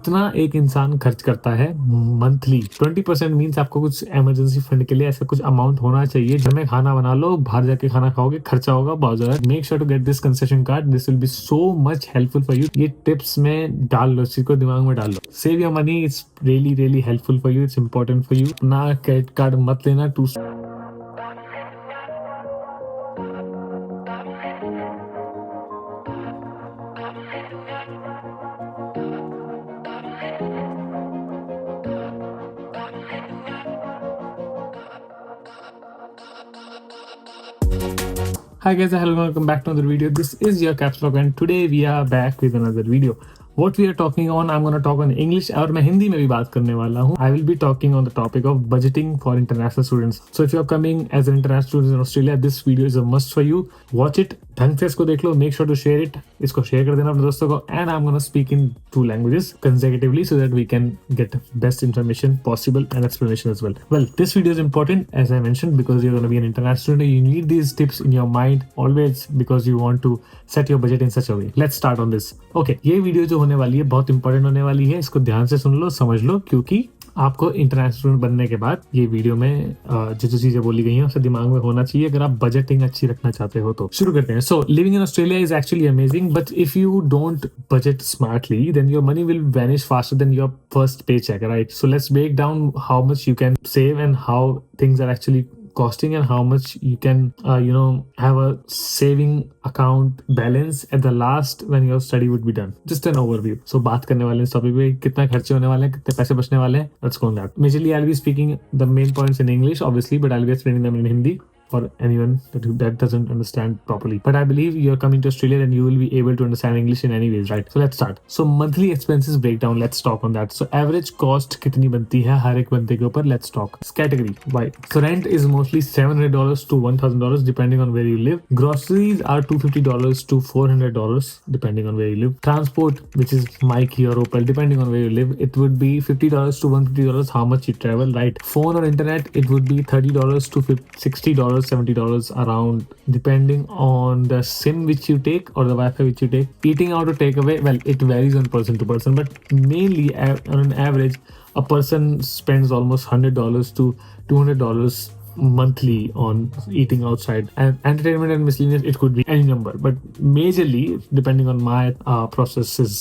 इतना एक इंसान खर्च करता है मंथली। 20% मीन्स आपको कुछ इमरजेंसी फंड के लिए ऐसा कुछ अमाउंट होना चाहिए। घर में खाना बना लो, बाहर जाके खाना खाओगे, खर्चा होगा बहुत ज्यादा। Make sure to get this concession card, this will be so much helpful for you. ये टिप्स में डाल लो, इस चीज को दिमाग में डाल लो। Save your money, it's really really helpful for you, it's important for you. अपना क्रेडिट कार्ड मत लेना टू। Hi guys, hello, welcome back to another video. This is your Caps Lock and today we are back with another video. What we are talking on, I'm going to talk on English और मैं हिंदी में भी बात करने वाला हूँ. I will be talking on the topic of budgeting for international students. So if you're coming as an international student in Australia, this video is a must for you. Watch it, ढंग से इसको देख लो, make sure to share it. इसको share कर देना अपने दोस्तों को. And I'm going to speak in 2 languages consecutively so that we can get best information possible and explanation as well. Well, this video is important as I mentioned because you're going to be an international student. You need these tips in your mind always because you want to set your budget in such a way. Let's start on this. Okay, ये video जो होने वाली है बहुत important होने वाली है. इसको ध्यान से सुन लो, समझ लो, क्योंकि आपको इंटरनेशनल स्टूडेंट बनने के बाद ये वीडियो में जो जो चीजें बोली गई हैं उससे दिमाग में होना चाहिए अगर आप बजटिंग अच्छी रखना चाहते हो तो. शुरू करते हैं. So living in Australia is actually amazing, but if you don't budget smartly then your money will vanish faster than your first paycheck, right? So let's break down how much you can save and how things are actually costing and how much you can have a saving account balance at the last when your study would be done. Just an overview. So बात करने वाले हैं इस topic पे, कितना खर्चे होने वाले हैं, कितने पैसे बचने वाले हैं. Let's go on that. Majorly I'll be speaking the main points in English obviously, but I'll be explaining them in Hindi for anyone that doesn't understand properly. But I believe you're coming to Australia and you will be able to understand English in any ways, right? So let's start. So monthly expenses breakdown, let's talk on that. So average cost कितनी बनती है हर एक बंदे के ऊपर, let's talk. Category, why? So rent is mostly $700 to $1,000 depending on where you live. Groceries are $250 to $400 depending on where you live. Transport, which is Mikey or Opel, depending on where you live, it would be $50 to $150 how much you travel, right? Phone or internet, it would be $30 to $60, $70 around, depending on the SIM which you take or the Wi-Fi which you take. Eating out or takeaway, well, it varies on person to person, but mainly on an average, a person spends almost $100 to $200 monthly on eating outside. And entertainment and miscellaneous, it could be any number, but majorly depending on my processes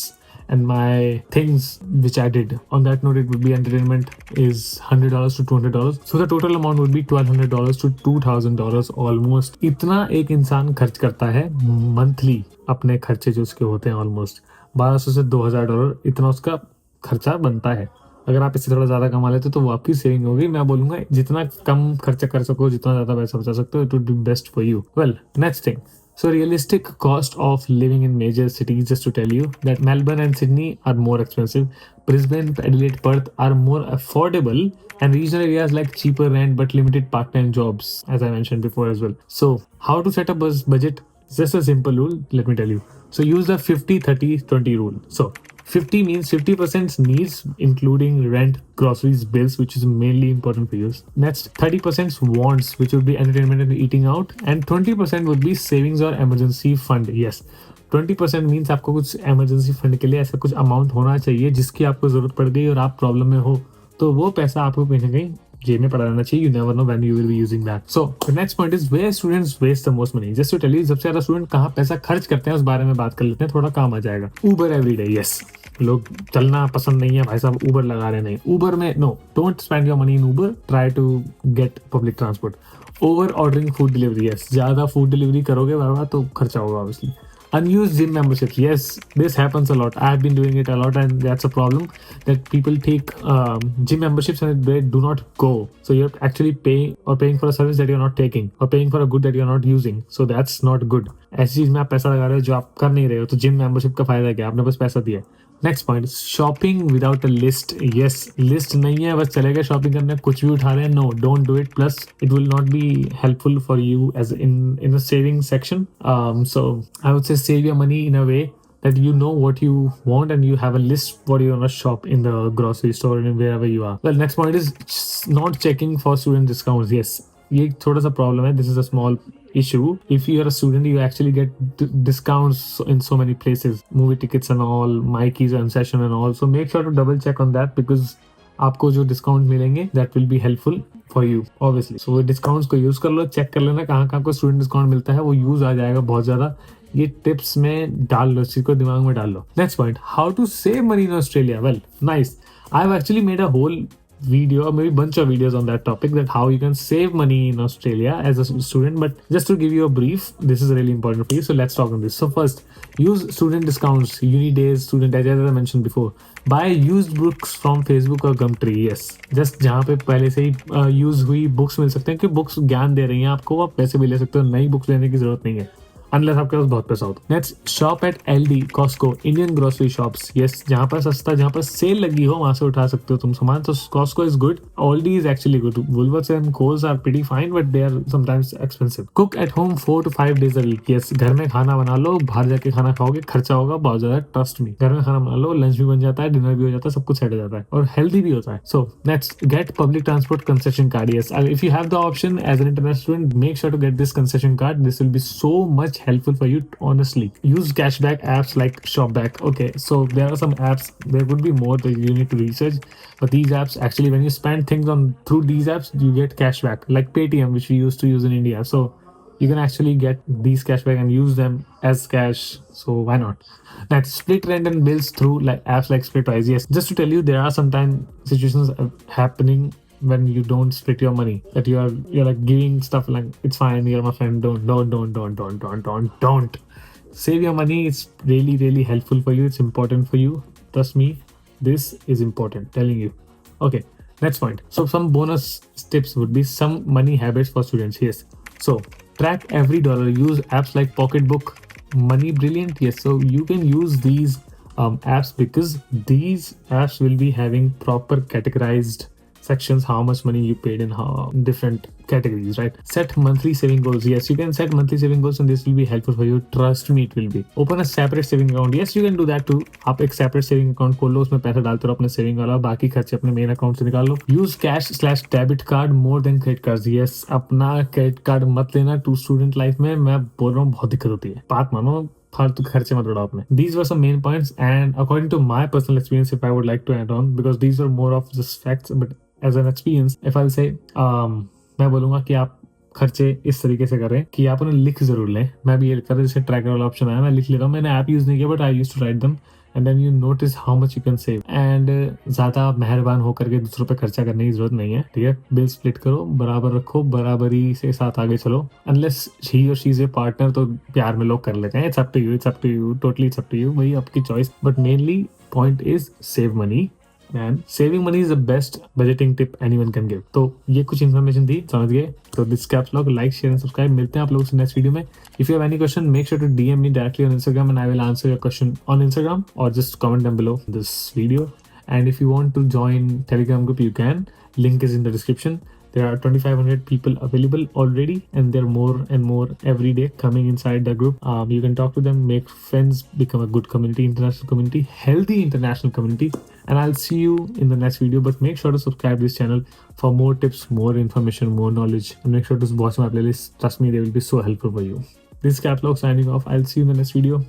and my things which I did. On that note, it would be entertainment is $100 to $200. So the total amount would be $1,200 to $2,000 almost. इतना एक इंसान खर्च करता है monthly. अपने खर्चे जो उसके होते हैं almost $1,200 से $2,000, इतना उसका खर्चा बनता है. अगर आप इससे थोड़ा ज्यादा कमा लेते तो वो आपकी सेविंग होगी. मैं बोलूंगा जितना कम खर्चा कर सको, जितना ज्यादा पैसा बचा सकते हो, it would be best for you. Well, next thing. So realistic cost of living in major cities, just to tell you that Melbourne and Sydney are more expensive. Brisbane, Adelaide, Perth are more affordable, and regional areas like cheaper rent but limited part-time jobs, as I mentioned before as well. So how to set up a budget? Just a simple rule, let me tell you. So use the 50-30-20 rule. So 50 means 50% needs, including rent, groceries, bills, which is mainly important for you. Next, 30% wants, which would be entertainment and eating out, and 20% would be savings or emergency fund. Yes, 20% means आपको कुछ emergency fund के लिए ऐसा कुछ amount होना चाहिए जिसकी आपको जरूरत पड़ गई और आप प्रॉब्लम में हो, तो वो पैसा आपको कहीं ना कहीं जेब में पड़ा रहना चाहिए. You never know when you will be using that. So the next point is where students waste the most money. Just to tell you, सबसे ज्यादा स्टूडेंट कहाँ पैसा खर्च करते हैं उस बारे में बात कर लेते हैं, थोड़ा काम आ जाएगा. Uber every day, yes. लोग चलना पसंद नहीं है भाई साहब, Uber लगा रहे नहीं. Uber में no, don't spend your money in Uber. Try to get public transport. Over ordering food delivery, yes. ज्यादा food delivery करोगे बार-बार तो खर्चा होगा obviously. Unused gym memberships, yes, this happens a lot. I've been doing it a lot, and that's a problem that people take gym memberships and they do not go. So you're actually paying for a service that you're not taking, or paying for a good that you're not using. So that's not good. ऐसी चीज में आप पैसा लगा रहे हो जो आप कर नहीं रहे हो, तो जिम मेंबरशिप का फायदा क्या? आपने बस पैसा दिया. Next point, shopping without a list. Yes, list नहीं है, बस चले गए शॉपिंग करने, कुछ भी उठा रहे हैं. No, don't do it. Plus it will not be helpful for you as in a saving section. So I would say save your money in a way that you know what you want and you have a list what you want to shop in the grocery store and wherever you are. Well, next point is not checking for student discounts. Yes, ये थोड़ा सा problem है. This is a small issue. If you are a student, you actually get discounts in so many places, movie tickets and all, Mikey's and session and all. So make sure to double check on that, because आपको जो discount मिलेंगे that will be helpful for you obviously. So discounts को use कर लो, check कर लेना कहाँ कहाँ को स्टूडेंट डिस्काउंट मिलता है, वो यूज आ जाएगा बहुत ज्यादा. ये टिप्स में डाल लो, इस चीज को दिमाग में डाल लो. Next point, how to save money in Australia. Well, nice. I have actually made a whole video or maybe bunch of videos on that topic, that how you can save money in Australia as a student. But just to give you a brief, this is really important for you, so let's talk on this. So first, use student discounts, uni days, student days, as I mentioned before. Buy used books from Facebook or Gumtree. Yes, just जहाँ पे पहले से ही use हुई books मिल सकते हैं, कि books ज्ञान दे रही हैं आपको, आप पैसे भी ले सकते हो, नई बुक्स लेने की जरूरत नहीं है अनलेस आपके पास बहुत पैसा हो. Next, shop at Aldi, Costco, Indian grocery shops. Yes, जहाँ पर सस्ता, जहाँ पर सेल लगी हो, वहां से उठा सकते हो तुम सामान. तो Costco is good, Aldi is actually good, Woolworth and Coles are pretty fine, but they are sometimes expensive. Cook at home 4 to 5 days a week. Yes, घर में खाना बना लो, बाहर जाके खाना खाओगे खर्चा होगा बहुत ज्यादा, ट्रस्ट मी. घर में खाना बना लो, लंच भी बन जाता है, डिनर भी हो जाता है, सब कुछ सेट हो जाता है और हेल्दी भी होता है. So next, get public transport concession card. Yes, if you have the option as an international student, make sure to get this concession card. This will be so much helpful for you. Honestly, use cashback apps like Shopback. Okay, so there are some apps, there could be more that you need to research, but these apps actually, when you spend things on through these apps, you get cashback, like Paytm, which we used to use in India. So you can actually get these cashback and use them as cash. So why not? Next, split rent and bills through like apps like Splitwise. Yes, just to tell you, there are sometimes situations happening when you don't split your money, that you're like giving stuff like, it's fine, you're my friend, don't save your money. It's really, really helpful for you. It's important for you, trust me. This is important, telling you. Okay, next point. So some bonus tips would be some money habits for students. Yes, so track every dollar. Use apps like Pocketbook, Money Brilliant. Yes, so you can use these apps, because these apps will be having proper categorized sections, how much money you paid in how different categories, right? Set monthly saving goals. Yes, you can set monthly saving goals and this will be helpful for you, trust me, it will be. Open a separate saving account. Yes, you can do that too. आप एक separate saving account खोल लो, उसमें पैसा डालते रहो अपने saving वाला, बाकी खर्चे अपने main account से निकाल लो. Use cash/debit card more than credit cards. Yes, अपना credit card मत लेना to student life में, मैं बोल रहा हूँ बहुत दिक्कत होती है, बात मानो, फालतू खर्चे मत उड़ाओ अपने. These were some main points, and according to my personal experience, if I would like to add on, because these are more of just facts, but as an experience, if I'll say, मैं बोलूँगा कि आप खर्चे इस तरीके से करें कि आप उन्हें लिख जरूर लें. मैं भी ये लिखता था, जैसे ट्रैकर वाला ऑप्शन आया, मैं लिख लेता हूँ. मैंने ऐप यूज नहीं किया, but I use to write them, and then you notice how much you can save. And ज्यादा मेहरबान होकर के दूसरों पे खर्चा करने की जरूरत नहीं है, ठीक है. बिल स्प्लिट करो, बराबर रखो, बराबरी से साथ आगे चलो. अनलेस ही और शी इज ए पार्टनर, तो प्यार में लोग कर लेते हैं. It's up to you, totally it's up to you, वही आपकी choice. But mainly point is save money, and saving money is the best budgeting tip anyone can give. तो ये कुछ इन्फॉर्मेशन थी, समझ गए. तो this caps lock, like, share and subscribe. मिलते हैं आप लोगों से नेक्स्ट वीडियो में. If you have any question, make sure to DM me directly on Instagram and I will answer your question on Instagram, or just comment down below this video. And if you want to join Telegram group, you can. Link is in the description. There are 2,500 people available already, and there are more and more every day coming inside the group. You can talk to them, make friends, become a good community, international community, healthy international community. And I'll see you in the next video. But make sure to subscribe this channel for more tips, more information, more knowledge. And make sure to watch my playlist. Trust me, they will be so helpful for you. This is Caplog signing off. I'll see you in the next video.